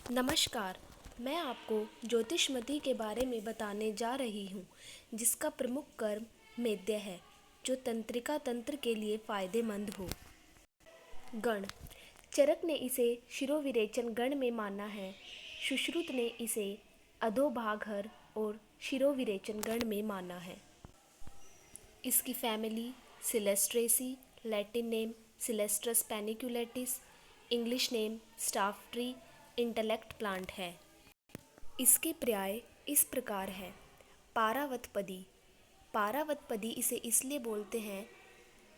नमस्कार। मैं आपको ज्योतिषमती के बारे में बताने जा रही हूँ, जिसका प्रमुख कर्म मेद्य है, जो तंत्रिका तंत्र के लिए फायदेमंद हो। गण। चरक ने इसे शिरोविरेचन गण में माना है। सुश्रुत ने इसे अधोभागहर और शिरोविरेचन गण में माना है। इसकी family Celastraceae, Latin name Celastrus paniculatus, English name staff tree, intellect plant है। इसके पर्याय इस प्रकार है। पारावतपदी। पारावतपदी इसे इसलिए बोलते हैं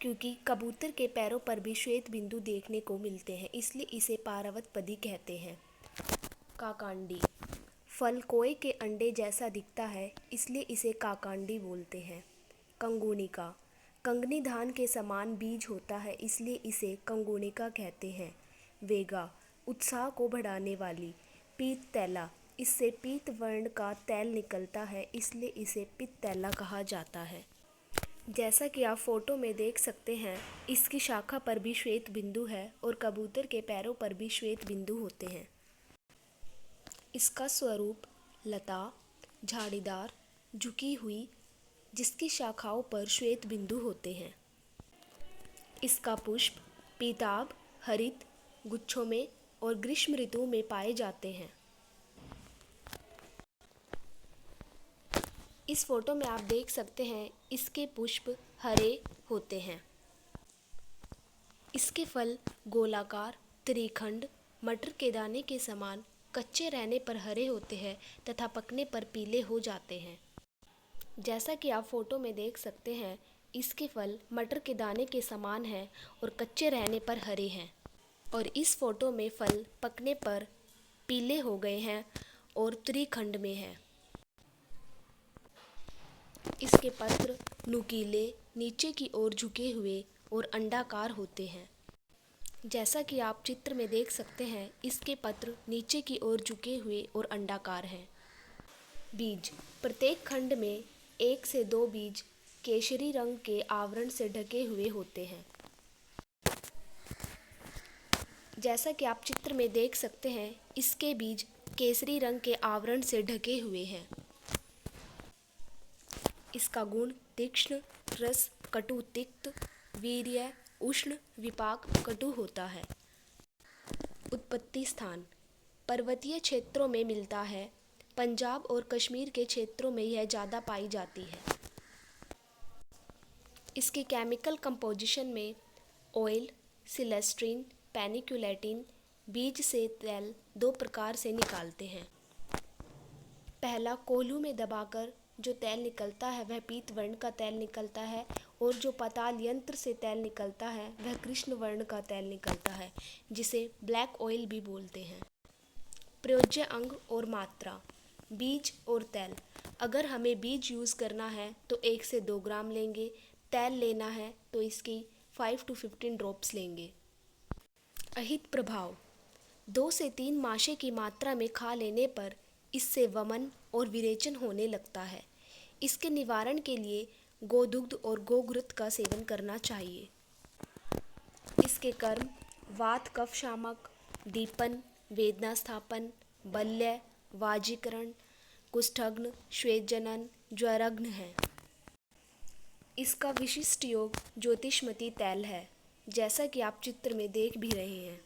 क्योंकि कबूतर के पैरों पर भी श्वेत बिंदु देखने को मिलते हैं, इसलिए इसे पारावतपदी कहते हैं। काकांडी। फल कोए के अंडे जैसा दिखता है, इसलिए इसे काकांडी बोलते हैं। कंगुनिका। कंगनी धान के समान बीज होता है, इसलिए इसे कंगुनिका कहते हैं। वेगा। उत्साह को बढ़ाने वाली। पीत तैला। इससे पीत वर्ण का तैल निकलता है, इसलिए इसे पित्त तैला कहा जाता है। जैसा कि आप फोटो में देख सकते हैं, इसकी शाखा पर भी श्वेत बिंदु है और कबूतर के पैरों पर भी श्वेत बिंदु होते हैं। इसका स्वरूप लता, झाड़ीदार, झुकी हुई, जिसकी शाखाओं पर श्वेत बिंदु होते हैं। इसका पुष्प पीताभ, हरित, गुच्छों में और ग्रीष्म ऋतु में पाए जाते हैं। इस फोटो में आप देख सकते हैं, इसके पुष्प हरे होते हैं। इसके फल गोलाकार, त्रिखंड, मटर के दाने के समान कच्चे रहने पर हरे होते हैं तथा पकने पर पीले हो जाते हैं। जैसा कि आप फोटो में देख सकते हैं, इसके फल मटर के दाने के समान हैं और कच्चे रहने पर हरे हैं, और इस फोटो में फल पकने पर पीले हो गए हैं और त्रिखंड में हैं। इसके पत्र नुकीले, नीचे की ओर झुके हुए और अंडाकार होते हैं। जैसा कि आप चित्र में देख सकते हैं, इसके पत्र नीचे की ओर झुके हुए और अंडाकार हैं। बीज। प्रत्येक खंड में 1 से 2 बीज केसरी रंग के आवरण से ढके हुए होते हैं। जैसा कि आप चित्र में देख सकते हैं, इसके बीज केसरी रंग के आवरण से ढके हुए हैं। इसका गुण तीक्ष्ण, रस, कटु, तिक्त, वीर्य, उष्ण, विपाक, कटु होता है। उत्पत्ति स्थान। पर्वतीय क्षेत्रों में मिलता है। पंजाब और कश्मीर के क्षेत्रों में यह ज़्यादा पाई जाती है। इसके केमिकल कंपोजिशन में ऑयल, सिलेस्ट्रीन, पैनिकुलेटिन, बीज से तेल 2 प्रकार से निकालते हैं। पहला, कोल्हू में दबाकर जो तेल निकलता है वह पीत वर्ण का तेल निकलता है, और जो पाताल यंत्र से तेल निकलता है वह कृष्ण वर्ण का तेल निकलता है, जिसे ब्लैक ऑयल भी बोलते हैं। प्रयोज्य अंग और मात्रा। बीज और तेल। अगर हमें बीज यूज़ करना है तो 1 से 2 ग्राम लेंगे। तेल लेना है तो इसकी 5 to 15 ड्रॉप्स लेंगे। अहित प्रभाव। 2 से 3 माशे की मात्रा में खा लेने पर इससे वमन और विरेचन होने लगता है। इसके निवारण के लिए गोदुग्ध और गोघृत का सेवन करना चाहिए। इसके कर्म वात कफ शामक, दीपन, वेदना स्थापन, बल्य, वाजीकरण, कुष्ठग्न, श्वेतजनन, ज्वरघ्न है। इसका विशिष्ट योग ज्योतिषमती तैल है, जैसा कि आप चित्र में देख भी रहे हैं।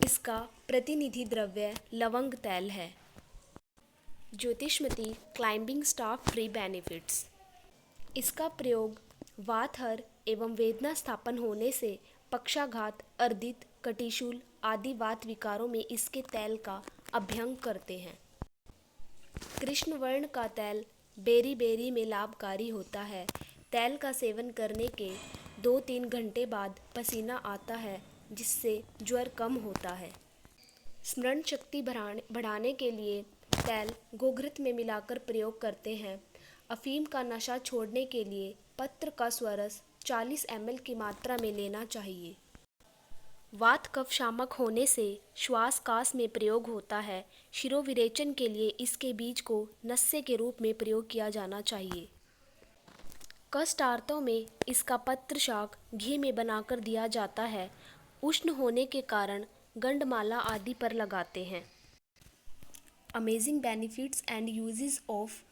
इसका प्रतिनिधि द्रव्य लवंग तैल है। ज्योतिषमती क्लाइंबिंग स्टाफ ट्री बेनिफिट्स। इसका प्रयोग वातहर एवं वेदना स्थापन होने से पक्षाघात, अर्दित, कटिशूल आदि वात विकारों में इसके तैल का अभ्यंग करते हैं। कृष्ण वर्ण का तैल बेरी बेरी में लाभकारी होता है। तैल का सेवन करने के 2-3 घंटे बाद पसीना आता है, जिससे ज्वर कम होता है। स्मरण शक्ति बढ़ाने के लिए तैल गोघृत में मिलाकर प्रयोग करते हैं। अफीम का नशा छोड़ने के लिए पत्र का स्वरस 40 ml की मात्रा में लेना चाहिए। वात कफ शामक होने से श्वास कास में प्रयोग होता है। शिरोविरेचन के लिए इसके बीज को नस्य के रूप में प्रयोग किया जाना चाहिए। कष्टार्तों में इसका पत्र शाक घी में बनाकर दिया जाता है। उष्ण होने के कारण गंडमाला आदि पर लगाते हैं। Amazing benefits and uses of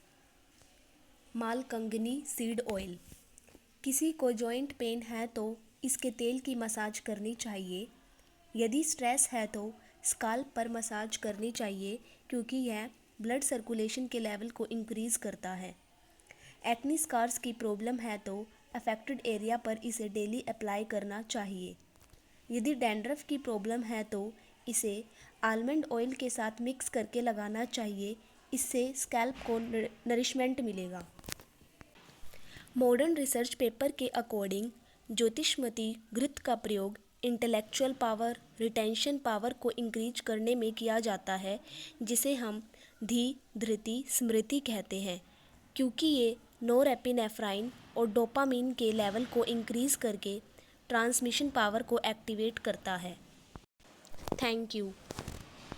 malkangni seed oil. किसी को जॉइंट पेन है तो इसके तेल की मसाज करनी चाहिए। यदि स्ट्रेस है तो स्काल्प पर मसाज करनी चाहिए क्योंकि यह ब्लड सर्कुलेशन के लेवल को इंक्रीज़ करता है। एक्नी स्कार्स की प्रॉब्लम है तो अफेक्टेड एरिया पर इसे डेली अप्लाई करना चाहिए। यदि डैंड्रफ की प्रॉब्लम है तो इसे आलमंड ऑयल के साथ मिक्स करके लगाना चाहिए। इससे स्कैल्प को नरिशमेंट मिलेगा। मॉडर्न रिसर्च पेपर के अकॉर्डिंग ज्योतिषमती घृत का प्रयोग इंटेलेक्चुअल पावर, रिटेंशन पावर को इंक्रीज करने में किया जाता है, जिसे हम धी, धृति, स्मृति कहते हैं, क्योंकि ये नोरेपिनेफ्राइन और डोपामीन के लेवल को इंक्रीज करके ट्रांसमिशन पावर को एक्टिवेट करता है। Thank you.